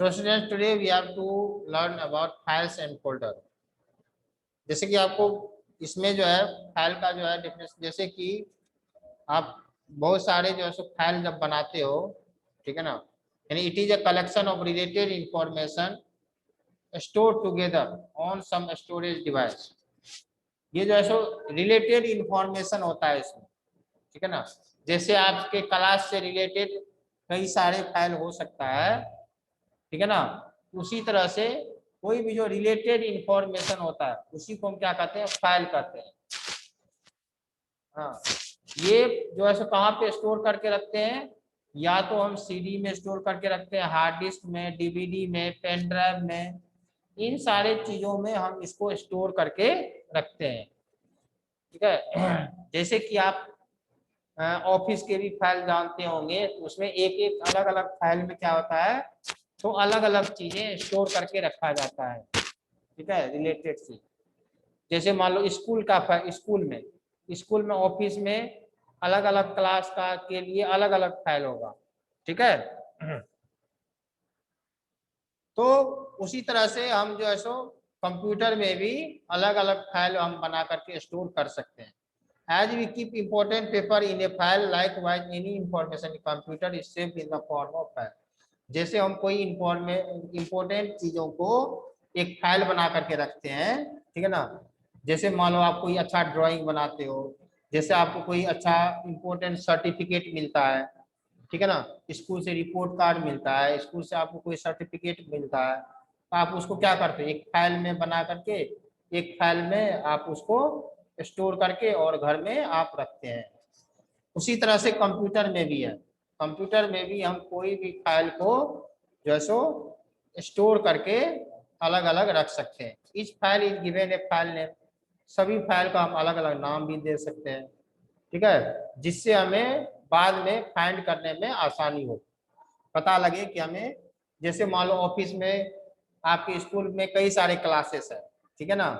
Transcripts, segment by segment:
So students, today we have to learn about files and folder. जैसे कि आपको इसमें जो है फाइल का जो है डेफिनेशन, जैसे कि आप बहुत सारे जो है सो फाइल जब बनाते हो, ठीक है ना, यानी it is a collection of related information store together on some storage device. ये जो है सो रिलेटेड इंफॉर्मेशन होता है इसमें, ठीक है ना। जैसे आपके क्लास से रिलेटेड कई सारे फाइल हो सकता है, ठीक है ना, उसी तरह से कोई भी जो रिलेटेड इंफॉर्मेशन होता है उसी को हम क्या कहते हैं, फाइल कहते हैं। हाँ, ये जो है सो कहाँ पे स्टोर करके रखते हैं, या तो हम सीडी में स्टोर करके रखते हैं, हार्ड डिस्क में, डीवीडी में, पेन ड्राइव में, इन सारे चीजों में हम इसको स्टोर करके रखते हैं, ठीक है। जैसे कि आप ऑफिस के भी फाइल जानते होंगे, तो उसमें एक एक अलग अलग फाइल में क्या होता है, तो अलग अलग चीजें स्टोर करके रखा जाता है, ठीक है, रिलेटेड से। जैसे मान लो स्कूल में ऑफिस में अलग अलग क्लास का के लिए अलग अलग फाइल होगा, ठीक है। तो उसी तरह से हम जो है सो कंप्यूटर में भी अलग अलग फाइल हम बना करके स्टोर कर सकते हैं। As we keep important paper in a file, likewise any information in computer is saved in the form of file. जैसे हम कोई इम्पोर्टेंट चीजों को एक फाइल बना करके रखते हैं, ठीक है ना। जैसे मान लो आप कोई अच्छा ड्राइंग बनाते हो, जैसे आपको कोई अच्छा इम्पोर्टेंट सर्टिफिकेट मिलता है, ठीक है ना, स्कूल से रिपोर्ट कार्ड मिलता है, स्कूल से आपको कोई सर्टिफिकेट मिलता है, तो आप उसको क्या करते हैं, एक फाइल में बना करके, एक फाइल में आप उसको स्टोर करके और घर में आप रखते हैं। उसी तरह से कंप्यूटर में भी है, कंप्यूटर में भी हम कोई भी फाइल को जो है सो स्टोर करके अलग अलग रख सकते हैं। Etch file is given A file name, सभी फाइल का हम अलग अलग नाम भी दे सकते हैं, ठीक है, जिससे हमें बाद में फाइंड करने में आसानी हो, पता लगे कि हमें, जैसे मान लो ऑफिस में आपके स्कूल में कई सारे क्लासेस है, ठीक है ना,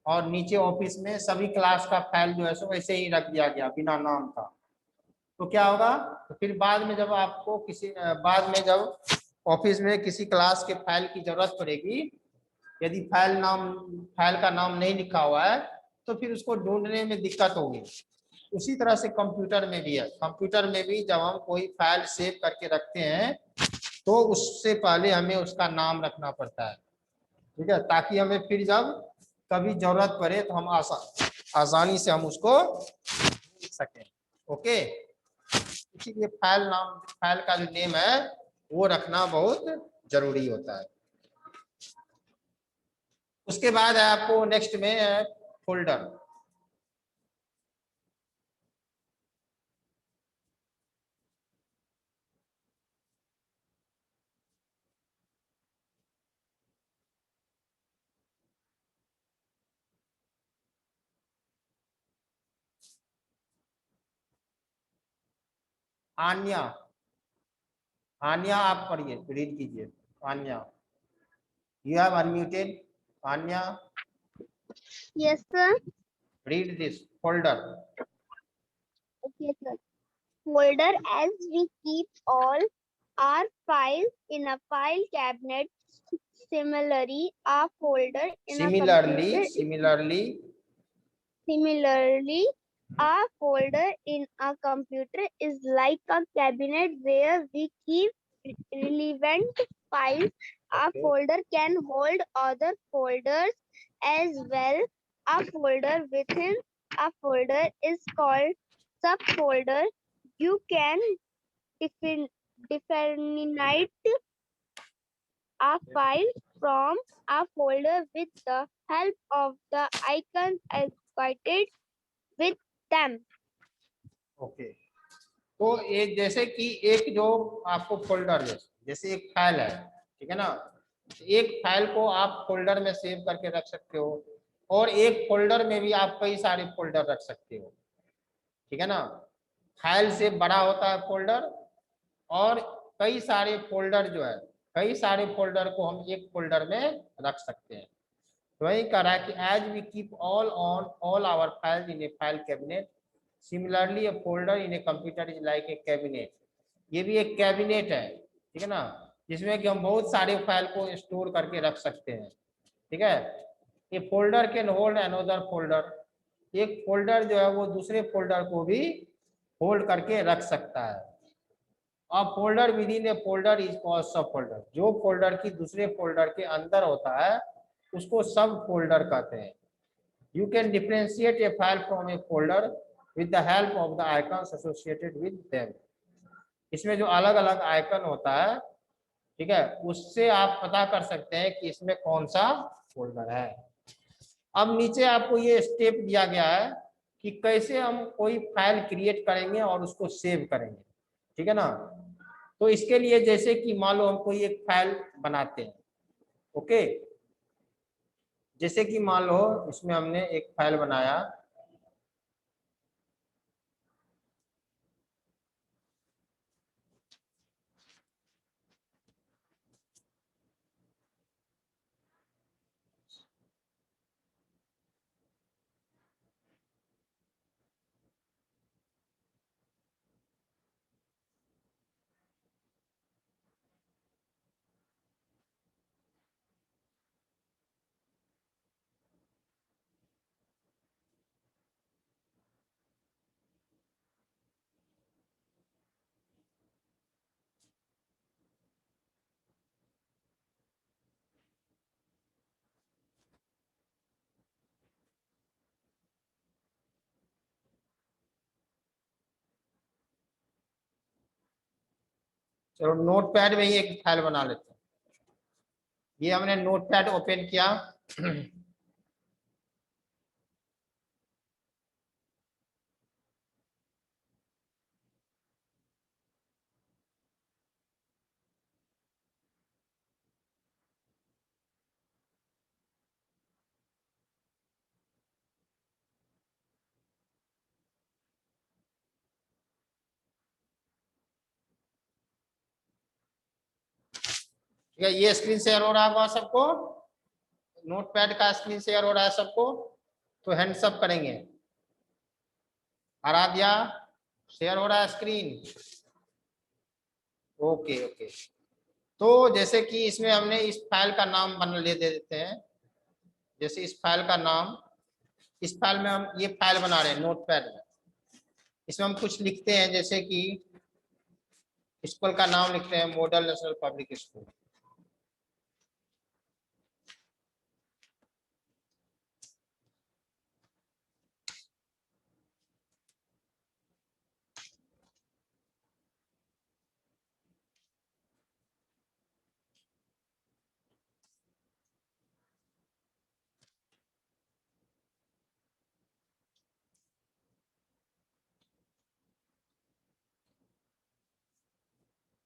और नीचे ऑफिस में सभी क्लास का फाइल जो है सो वैसे ही रख दिया गया बिना नाम का, तो क्या होगा, तो फिर बाद में जब आपको बाद में जब ऑफिस में किसी क्लास के फाइल की जरूरत पड़ेगी, यदि फाइल का नाम नहीं लिखा हुआ है तो फिर उसको ढूंढने में दिक्कत होगी। उसी तरह से कंप्यूटर में भी है, कंप्यूटर में भी जब हम कोई फाइल सेव करके रखते हैं तो उससे पहले हमें उसका नाम रखना पड़ता है, ठीक है, ताकि हमें फिर जब कभी जरूरत पड़े तो हम आसानी से हम उसको लिख सकें। ओके, इसीलिए फाइल का जो नेम है वो रखना बहुत जरूरी होता है। उसके बाद है आपको नेक्स्ट में है फोल्डर। आन्या, आन्या आप पढ़िए, रीड कीजिए। Anya, you have unmuted. Anya, Yes, sir. read this folder. Okay, sir. Folder, as we keep all our files in a file cabinet. Similarly, a folder in a computer. Similarly, a folder in a computer is like a cabinet where we keep relevant files. A Okay. folder can hold other folders as well. A folder within a folder is called subfolder. You can differentiate a file from a folder with the help of the icons associated with them. Okay, तो एक जैसे कि एक जो आपको folder, जैसे एक file है, ठीक है ना, एक फाइल को आप फोल्डर में सेव करके रख सकते हो, और एक फोल्डर में भी आप कई सारे फोल्डर रख सकते हो, ठीक है ना। फाइल से बड़ा होता है फोल्डर, और कई सारे फोल्डर जो है, कई सारे फोल्डर को हम एक फोल्डर में रख सकते हैं। तो वही कह रहा है कि as we keep all our files in a file cabinet, similarly a folder in a computer is like a cabinet. ये भी एक कैबिनेट है, ठीक है ना, जिसमें कि हम बहुत सारे फाइल को स्टोर करके रख सकते हैं। ठीक है, ये folder can hold another folder, एक फोल्डर जो है वो दूसरे फोल्डर को भी होल्ड करके रख सकता है। अब folder with in A folder is called सब फोल्डर, जो फोल्डर की दूसरे फोल्डर के अंदर होता है उसको सब फोल्डर कहते हैं। You can differentiate A file from A folder with the help of the icons associated with them. इसमें जो अलग अलग आइकन होता है, ठीक है, उससे आप पता कर सकते हैं कि इसमें कौन सा फोल्डर है। अब नीचे आपको ये स्टेप दिया गया है कि कैसे हम कोई फाइल क्रिएट करेंगे और उसको सेव करेंगे। ठीक है ना, तो इसके लिए जैसे कि मान लो हम कोई एक फाइल बनाते हैं। ओके, जैसे कि मान लो इसमें हमने एक फाइल बनाया, चलो नोटपैड में ही एक फाइल बना लेते हैं। ये हमने नोटपैड ओपन किया। ठीक है, ये स्क्रीन शेयर हो रहा होगा सबको, नोटपैड का स्क्रीन शेयर हो रहा है सबको, तो हैंड्स अप करेंगे। आराध्या, शेयर हो रहा है स्क्रीन? Okay okay. तो जैसे कि इसमें हमने इस फाइल का नाम बना ले दे देते हैं। जैसे इस फाइल का नाम, इस फाइल में हम ये फाइल बना रहे हैं नोटपैड में, इसमें हम कुछ लिखते हैं, जैसे कि स्कूल का नाम लिखते हैं model national public school.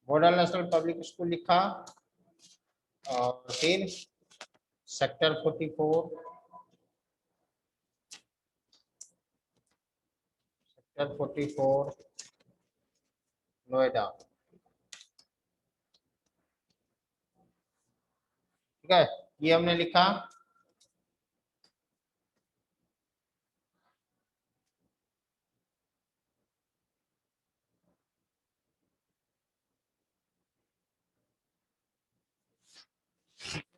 Model national public school लिखा, और फिर सेक्टर 44, सेक्टर 44 नोएडा। ठीक है, ये हमने लिखा।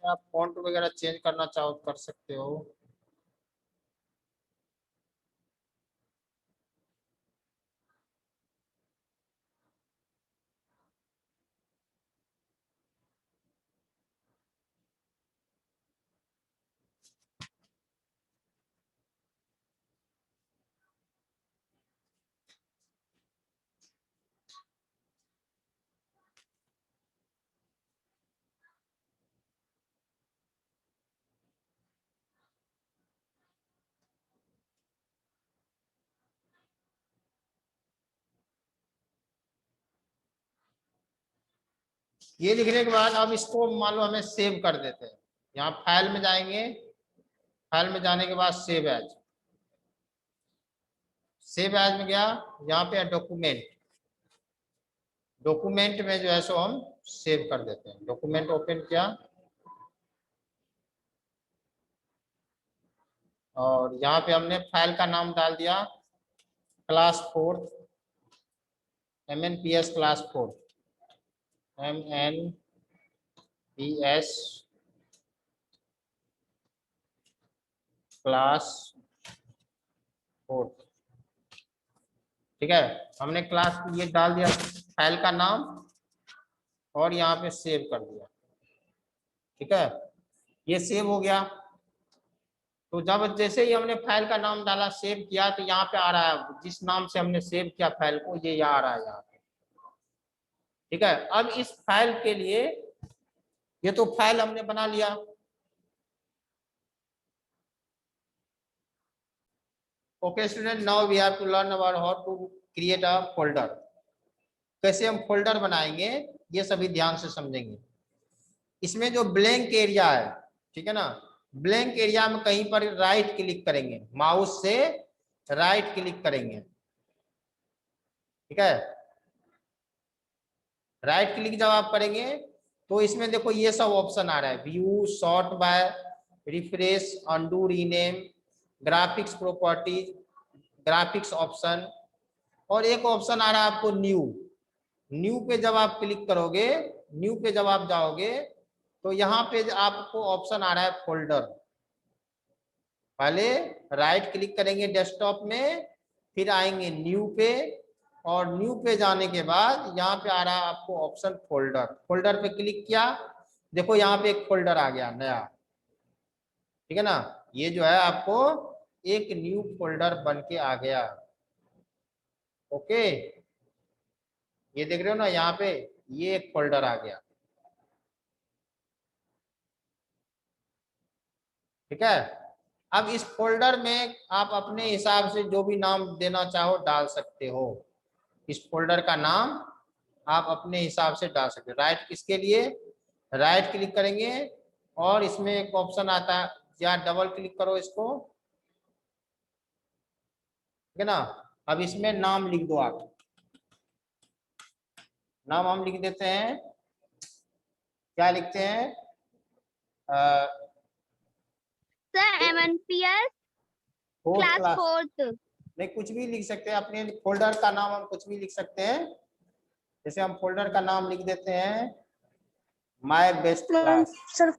आप फॉन्ट वगैरह चेंज करना चाहो तो कर सकते हो। ये लिखने के बाद अब इसको मान लो हमें सेव कर देते हैं। यहाँ फाइल में जाएंगे, फाइल में जाने के बाद सेव एज, सेव एज में गया, यहाँ पे डॉक्यूमेंट, डॉक्यूमेंट में जो है सो हम सेव कर देते हैं। डॉक्यूमेंट ओपन किया, और यहाँ पे हमने फाइल का नाम डाल दिया class 4, MNPS class 4, MNPS PS class 4। ठीक है, हमने क्लास ये डाल दिया फाइल का नाम और यहाँ पे सेव कर दिया। ठीक है, ये सेव हो गया। तो जब जैसे ही हमने फाइल का नाम डाला, सेव किया, तो यहाँ पे आ रहा है जिस नाम से हमने सेव किया फाइल को, ये यहाँ आ रहा है यहाँ पे। ठीक है, अब इस फाइल के लिए ये तो फाइल हमने बना लिया। Okay student, now we have to learn about how to create a folder. कैसे हम फोल्डर बनाएंगे ये सभी ध्यान से समझेंगे। इसमें जो ब्लैंक एरिया है, ठीक है ना, ब्लैंक एरिया में कहीं पर राइट क्लिक करेंगे, माउस से राइट क्लिक करेंगे। ठीक है, राइट क्लिक जब आप करेंगे तो इसमें देखो ये सब ऑप्शन आ रहा है, view, sort by, refresh, undo, rename, graphics properties, graphics option, और एक ऑप्शन आ रहा है आपको न्यू। न्यू पे जब आप क्लिक करोगे, न्यू पे जब आप जाओगे तो यहाँ पे आपको ऑप्शन आ रहा है फोल्डर। पहले राइट क्लिक करेंगे डेस्कटॉप में, फिर आएंगे न्यू पे, और न्यू पे जाने के बाद यहाँ पे आ रहा है आपको ऑप्शन फोल्डर। फोल्डर पे क्लिक किया, देखो यहाँ पे एक फोल्डर आ गया नया। ठीक है ना, ये जो है आपको एक न्यू फोल्डर बन के आ गया। ओके, ये देख रहे हो ना यहाँ पे, ये एक फोल्डर आ गया। ठीक है, अब इस फोल्डर में आप अपने हिसाब से जो भी नाम देना चाहो डाल सकते हो। इस फोल्डर का नाम आप अपने हिसाब से डाल सकते हो। राइट किसके लिए, राइट क्लिक करेंगे और इसमें एक ऑप्शन आता है, या डबल क्लिक करो इसको। ठीक है ना, अब इसमें नाम लिख दो आप। नाम हम लिख देते हैं, क्या लिखते हैं, sir MNPS fourth class class. 4th। नहीं, कुछ भी लिख सकते हैं, अपने फोल्डर का नाम हम कुछ भी लिख सकते हैं। जैसे हम फोल्डर का नाम लिख देते हैं my best class, sir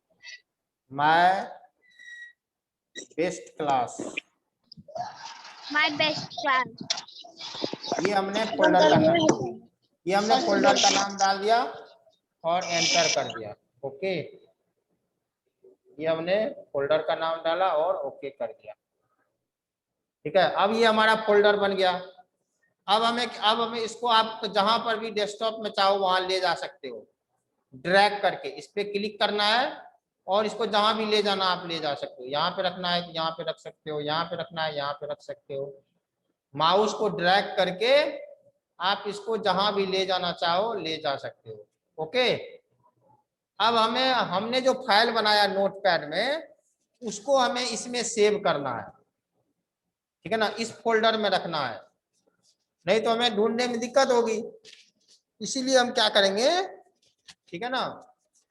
my best class. My best class. ये हमने फोल्डर का नाम, ये हमने फोल्डर का नाम डाल दिया और एंटर कर दिया। ओके, ये हमने फोल्डर का नाम डाला और ओके कर दिया। ठीक है, अब ये हमारा फोल्डर बन गया। अब हमें इसको आप जहां पर भी डेस्कटॉप में चाहो वहां ले जा सकते हो। ड्रैग करके इस पे क्लिक करना है और इसको जहां भी ले जाना आप ले जा सकते हो। यहाँ पे रखना है तो यहाँ पे रख सकते हो, यहाँ पे रखना है यहाँ पे रख सकते हो। माउस को ड्रैग करके आप इसको जहां भी ले जाना चाहो ले जा सकते हो। ओके, अब हमने जो फाइल बनाया नोटपैड में, उसको हमें इसमें सेव करना है। ठीक है ना, इस फोल्डर में रखना है, नहीं तो हमें ढूंढने में दिक्कत होगी। इसीलिए हम क्या करेंगे, ठीक है ना,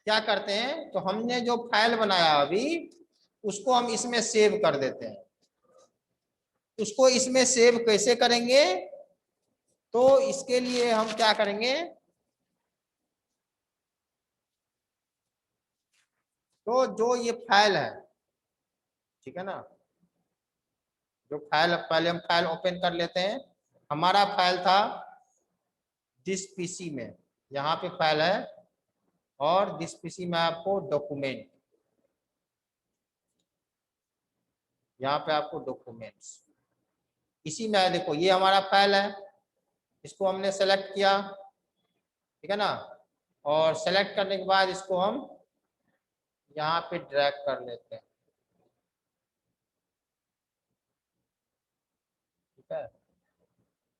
क्या करते हैं, तो हमने जो फाइल बनाया अभी उसको हम इसमें सेव कर देते हैं। उसको इसमें सेव कैसे करेंगे, तो इसके लिए हम क्या करेंगे, तो जो ये फाइल है, ठीक है ना, जो फाइल, पहले हम फाइल ओपन कर लेते हैं। हमारा फाइल था दिस पीसी में, यहाँ पे फाइल है, और दिस पीसी में आपको डॉक्यूमेंट, यहाँ पे आपको डॉक्यूमेंट्स, इसी में है। देखो ये हमारा फाइल है, इसको हमने सेलेक्ट किया। ठीक है ना, और सेलेक्ट करने के बाद इसको हम यहाँ पे ड्रैग कर लेते हैं। ठीक है,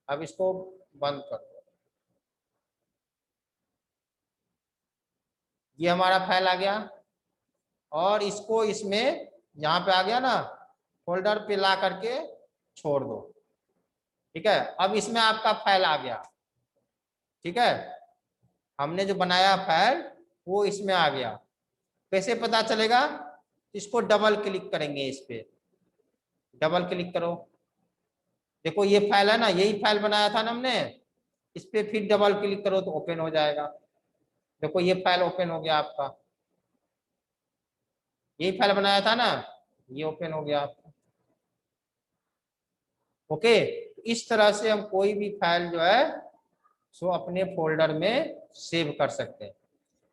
अब इसको बंद कर दो। ये हमारा फाइल आ गया, और इसको इसमें यहाँ पे आ गया ना, फोल्डर पे ला करके छोड़ दो। ठीक है, अब इसमें आपका फाइल आ गया। ठीक है, हमने जो बनाया फाइल वो इसमें आ गया। कैसे पता चलेगा, इसको डबल क्लिक करेंगे, इस पे डबल क्लिक करो। देखो ये फाइल है ना, यही फाइल बनाया था ना हमने, इस पे फिर डबल क्लिक करो तो ओपन हो जाएगा। देखो ये फाइल ओपन हो गया आपका। यही फाइल बनाया था ना, ये ओपन हो गया आपका। ओके, इस तरह से हम कोई भी फाइल जो है सो अपने फोल्डर में सेव कर सकते हैं।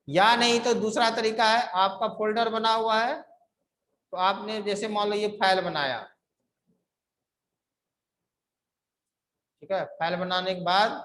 या नहीं तो दूसरा तरीका है, आपका फोल्डर बना हुआ है तो आपने जैसे मान लो ये फाइल बनाया, ठीक है, फाइल बनाने के बाद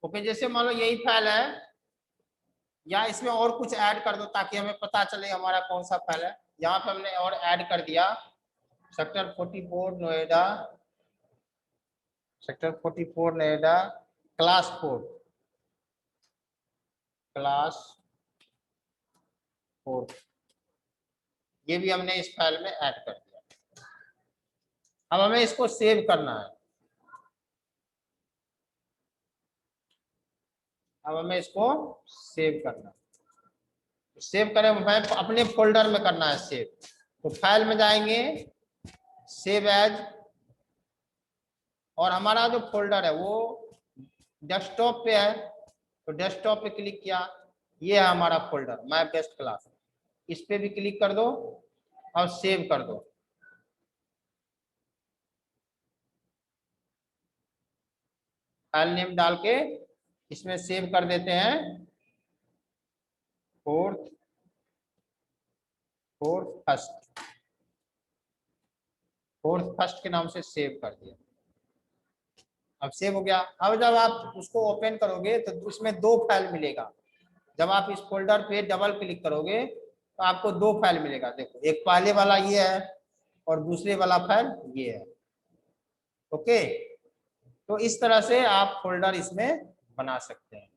ओके, जैसे मान लो यही फाइल है, या इसमें और कुछ ऐड कर दो ताकि हमें पता चले हमारा कौन सा फाइल है। यहाँ पे हमने और ऐड कर दिया sector 44 Noida, sector 44 Noida class 4, class 4, ये भी हमने इस फाइल में ऐड कर दिया। अब हमें इसको सेव करना है। अब हमें इसको सेव करना है। सेव करें, मैं अपने फोल्डर में करना है सेव, तो फाइल में जाएंगे, सेव एज, और हमारा जो फोल्डर है वो डेस्कटॉप पे है, तो डेस्कटॉप पे क्लिक किया, ये है हमारा फोल्डर माय बेस्ट क्लास, इस पे भी क्लिक कर दो और सेव कर दो। फाइल नेम डाल के इसमें सेव कर देते हैं, फोर्थ फर्स्ट, फोर्थ फर्स्ट के नाम से सेव कर दिया। अब सेव हो गया। अब जब आप उसको ओपन करोगे तो उसमें दो फाइल मिलेगा। जब आप इस फोल्डर पे डबल क्लिक करोगे तो आपको दो फाइल मिलेगा। देखो, एक पहले वाला ये है और दूसरे वाला फाइल ये है। ओके, तो इस तरह से आप फोल्डर इसमें बना सकते हैं।